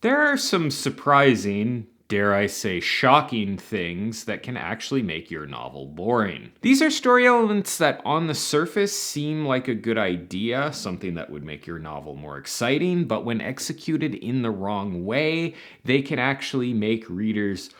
There are some surprising, dare I say shocking things that can actually make your novel boring. These are story elements that on the surface seem like a good idea, something that would make your novel more exciting, but when executed in the wrong way, they can actually make readers.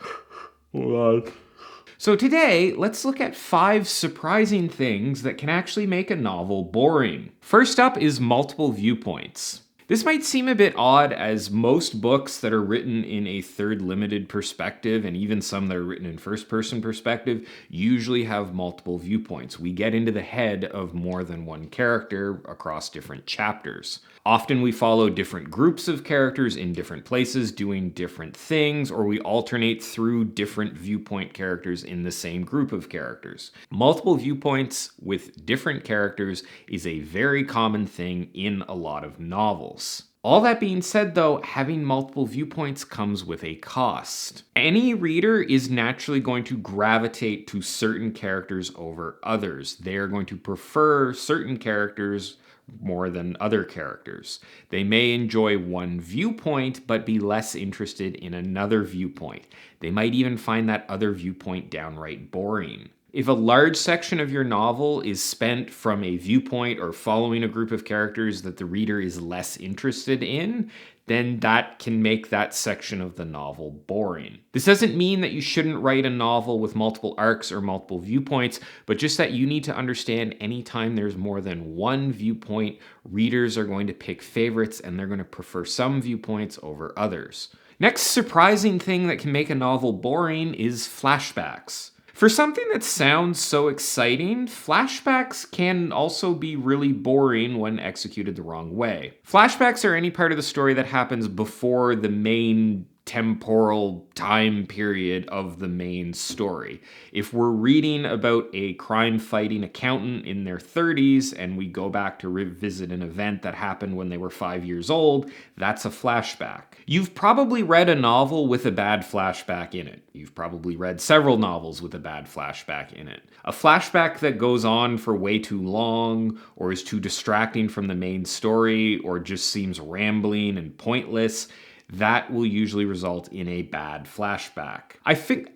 So today, let's look at 5 surprising things that can actually make a novel boring. First up is multiple viewpoints. This might seem a bit odd, as most books that are written in a third limited perspective, and even some that are written in first person perspective, usually have multiple viewpoints. We get into the head of more than one character across different chapters. Often we follow different groups of characters in different places doing different things, or we alternate through different viewpoint characters in the same group of characters. Multiple viewpoints with different characters is a very common thing in a lot of novels. All that being said though, having multiple viewpoints comes with a cost. Any reader is naturally going to gravitate to certain characters over others. They are going to prefer certain characters more than other characters. They may enjoy one viewpoint, but be less interested in another viewpoint. They might even find that other viewpoint downright boring. If a large section of your novel is spent from a viewpoint or following a group of characters that the reader is less interested in, then that can make that section of the novel boring. This doesn't mean that you shouldn't write a novel with multiple arcs or multiple viewpoints, but just that you need to understand anytime there's more than one viewpoint, readers are going to pick favorites and they're going to prefer some viewpoints over others. Next surprising thing that can make a novel boring is flashbacks. For something that sounds so exciting, flashbacks can also be really boring when executed the wrong way. Flashbacks are any part of the story that happens before the main temporal time period of the main story. If we're reading about a crime-fighting accountant in their 30s and we go back to revisit an event that happened when they were 5 years old, that's a flashback. You've probably read a novel with a bad flashback in it. You've probably read several novels with a bad flashback in it. A flashback that goes on for way too long, or is too distracting from the main story, or just seems rambling and pointless, that will usually result in a bad flashback. I think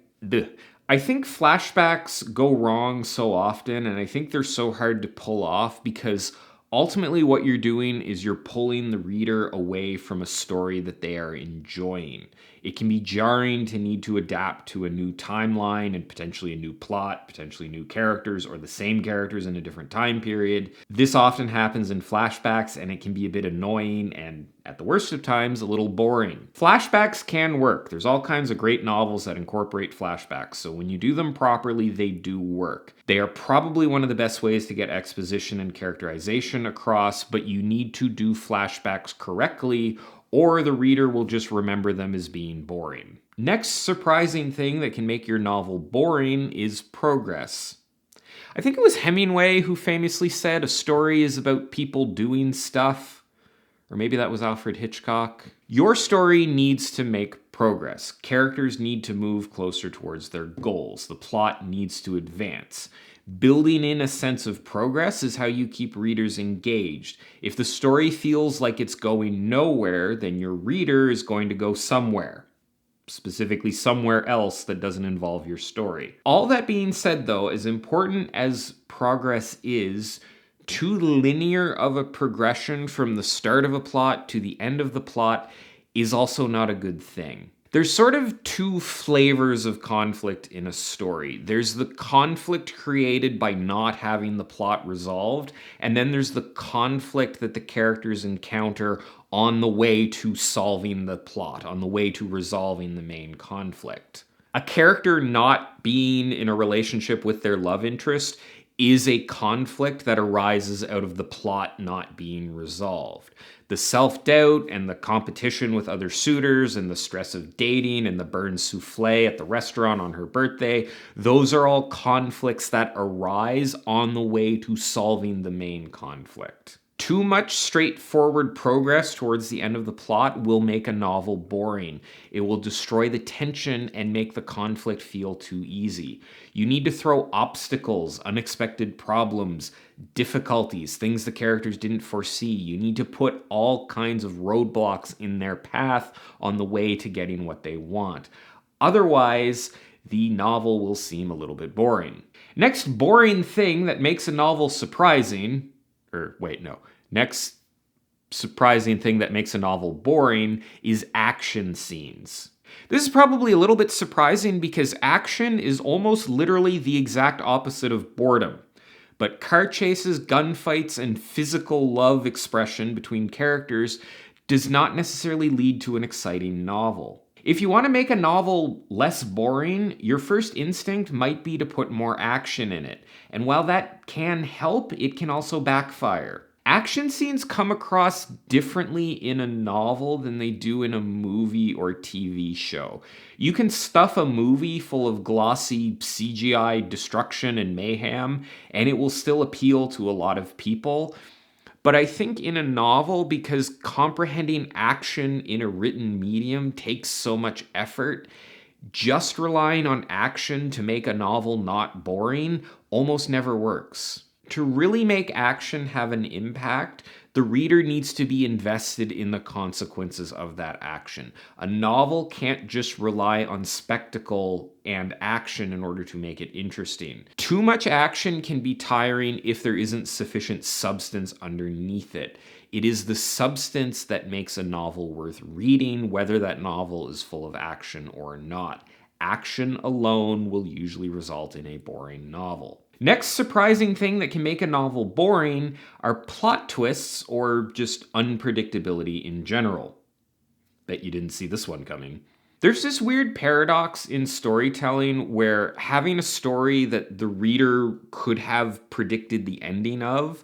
flashbacks go wrong so often, and I think they're so hard to pull off because ultimately what you're doing is you're pulling the reader away from a story that they are enjoying. It can be jarring to need to adapt to a new timeline and potentially a new plot, potentially new characters, or the same characters in a different time period. This often happens in flashbacks, and it can be a bit annoying and, at the worst of times, a little boring. Flashbacks can work. There's all kinds of great novels that incorporate flashbacks, so when you do them properly, they do work. They are probably one of the best ways to get exposition and characterization across, but you need to do flashbacks correctly, or the reader will just remember them as being boring. Next surprising thing that can make your novel boring is progress. I think it was Hemingway who famously said a story is about people doing stuff. Or maybe that was Alfred Hitchcock. Your story needs to make progress. Characters need to move closer towards their goals. The plot needs to advance. Building in a sense of progress is how you keep readers engaged. If the story feels like it's going nowhere, then your reader is going to go somewhere. Specifically somewhere else that doesn't involve your story. All that being said though, as important as progress is, too linear of a progression from the start of a plot to the end of the plot is also not a good thing. There's sort of 2 flavors of conflict in a story. There's the conflict created by not having the plot resolved, and then there's the conflict that the characters encounter on the way to solving the plot, on the way to resolving the main conflict. A character not being in a relationship with their love interest is a conflict that arises out of the plot not being resolved. The self-doubt and the competition with other suitors and the stress of dating and the burned souffle at the restaurant on her birthday, those are all conflicts that arise on the way to solving the main conflict. Too much straightforward progress towards the end of the plot will make a novel boring. It will destroy the tension and make the conflict feel too easy. You need to throw obstacles, unexpected problems, difficulties, things the characters didn't foresee. You need to put all kinds of roadblocks in their path on the way to getting what they want. Otherwise, the novel will seem a little bit boring. Next boring thing that makes a novel surprising, next surprising thing that makes a novel boring is action scenes. This is probably a little bit surprising because action is almost literally the exact opposite of boredom. But car chases, gunfights, and physical love expression between characters does not necessarily lead to an exciting novel. If you want to make a novel less boring, your first instinct might be to put more action in it. And while that can help, it can also backfire. Action scenes come across differently in a novel than they do in a movie or TV show. You can stuff a movie full of glossy CGI destruction and mayhem, and it will still appeal to a lot of people. But I think in a novel, because comprehending action in a written medium takes so much effort, just relying on action to make a novel not boring almost never works. To really make action have an impact, the reader needs to be invested in the consequences of that action. A novel can't just rely on spectacle and action in order to make it interesting. Too much action can be tiring if there isn't sufficient substance underneath it. It is the substance that makes a novel worth reading, whether that novel is full of action or not. Action alone will usually result in a boring novel. Next surprising thing that can make a novel boring are plot twists or just unpredictability in general. Bet you didn't see this one coming. There's this weird paradox in storytelling where having a story that the reader could have predicted the ending of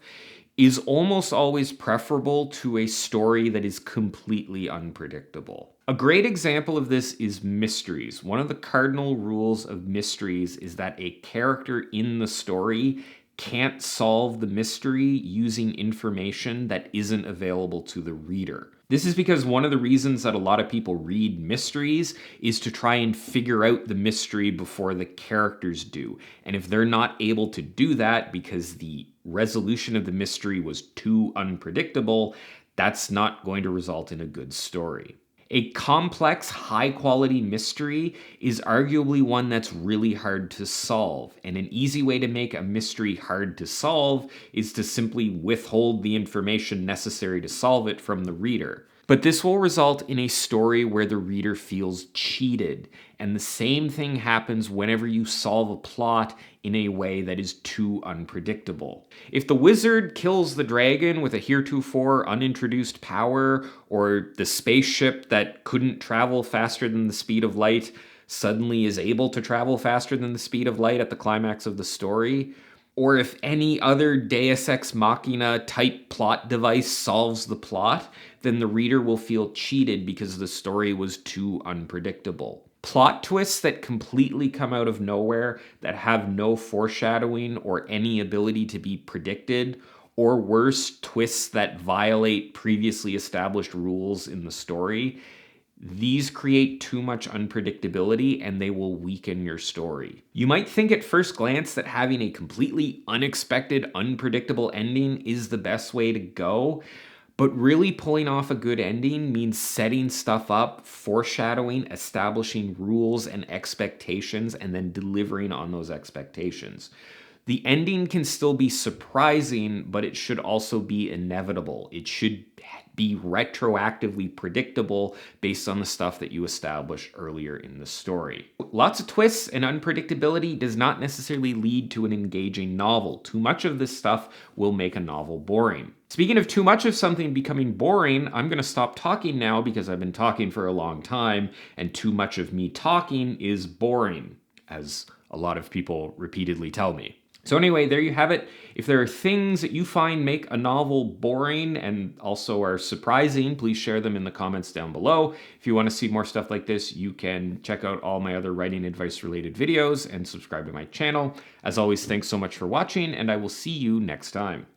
is almost always preferable to a story that is completely unpredictable. A great example of this is mysteries. One of the cardinal rules of mysteries is that a character in the story can't solve the mystery using information that isn't available to the reader. This is because one of the reasons that a lot of people read mysteries is to try and figure out the mystery before the characters do. And if they're not able to do that because the resolution of the mystery was too unpredictable, that's not going to result in a good story. A complex, high-quality mystery is arguably one that's really hard to solve, and an easy way to make a mystery hard to solve is to simply withhold the information necessary to solve it from the reader. But this will result in a story where the reader feels cheated, and the same thing happens whenever you solve a plot in a way that is too unpredictable. If the wizard kills the dragon with a heretofore unintroduced power, or the spaceship that couldn't travel faster than the speed of light suddenly is able to travel faster than the speed of light at the climax of the story, or if any other Deus Ex Machina type plot device solves the plot, then the reader will feel cheated because the story was too unpredictable. Plot twists that completely come out of nowhere, that have no foreshadowing or any ability to be predicted, or worse, twists that violate previously established rules in the story, these create too much unpredictability and they will weaken your story. You might think at first glance that having a completely unexpected, unpredictable ending is the best way to go, but really pulling off a good ending means setting stuff up, foreshadowing, establishing rules and expectations, and then delivering on those expectations. The ending can still be surprising, but it should also be inevitable. It should be retroactively predictable based on the stuff that you established earlier in the story. Lots of twists and unpredictability does not necessarily lead to an engaging novel. Too much of this stuff will make a novel boring. Speaking of too much of something becoming boring, I'm going to stop talking now because I've been talking for a long time, and too much of me talking is boring, as a lot of people repeatedly tell me. So anyway, there you have it. If there are things that you find make a novel boring and also are surprising, please share them in the comments down below. If you want to see more stuff like this, you can check out all my other writing advice related videos and subscribe to my channel. As always, thanks so much for watching, and I will see you next time.